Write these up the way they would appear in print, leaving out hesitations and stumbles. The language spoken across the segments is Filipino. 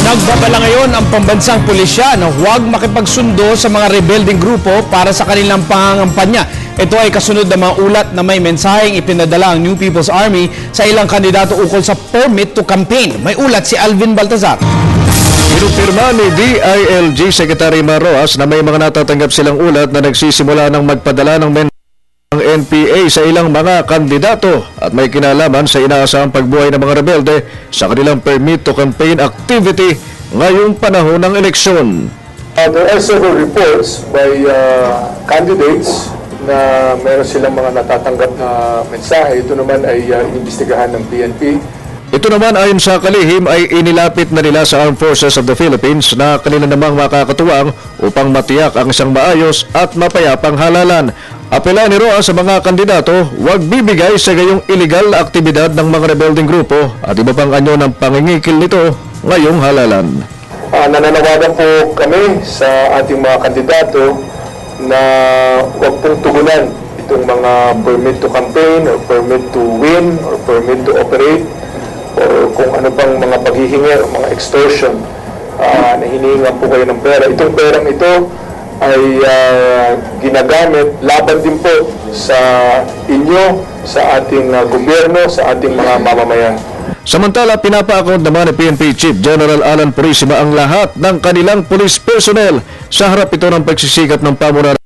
Nagbabala ngayon ang pambansang pulisya na huwag makipagsundo sa mga rebelding grupo para sa kanilang pangangampanya. Ito ay kasunod ng mga ulat na may mensaheng ipinadala ang New People's Army sa ilang kandidato ukol sa permit to campaign. May ulat si Alvin Baltazar. Pinupirma ni DILG Secretary Maroas na may mga natatanggap silang ulat na nagsisimula ng magpadala ng ng NPA sa ilang mga kandidato at may kinalaman sa inaasahang pagbuhay ng mga rebelde sa kanilang permit to campaign activity ngayong panahon ng eleksyon. There are several reports by candidates na meron silang mga natatanggap na mensahe. Ito naman ay inimbestigahan ng PNP. Ito naman ayon sa kalihim ay inilapit na nila sa Armed Forces of the Philippines na kanila namang makakatuwang upang matiyak ang isang maayos at mapayapang halalan. Apela ni Roa sa mga kandidato, huwag bibigay sa gayong iligal na aktibidad ng mga rebelding grupo at iba pang anyo ng pangingikil nito ngayong halalan. Nananawagan po kami sa ating mga kandidato na huwag pong tugunan itong mga permit to campaign or permit to win or permit to operate o kung ano pang mga paghihingi o mga extortion na hinihingan po kayo ng pera. Itong perang ito ay ginagamit laban din po sa inyo, sa ating gobyerno, sa ating mga mamamayan. Samantala, pinapaakot naman ni PNP Chief General Alan Purisima ang lahat ng kanilang police personnel sa harap ito ng pagsisikap ng pamunuan.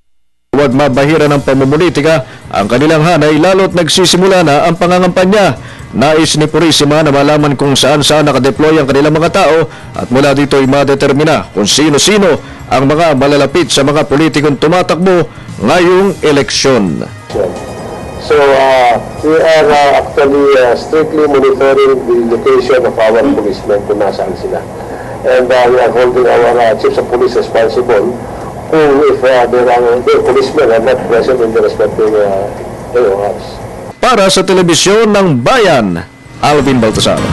Huwag mabahira ng pamumulitika ang kanilang hanay lalo't nagsisimula na ang pangangampanya. Nais ni Purisima na malaman kung saan-saan nakadeploy ang kanilang mga tao at mula dito ay madetermina kung sino-sino ang mga malalapit sa mga politikong tumatakbo ngayong eleksyon. So we are actually strictly monitoring the location of our policemen kung nasaan sila. And we are holding our chiefs of police responsible who, if their policemen are not present in the respective AORs. Para sa telebisyon ng Bayan, Alvin Baltazar.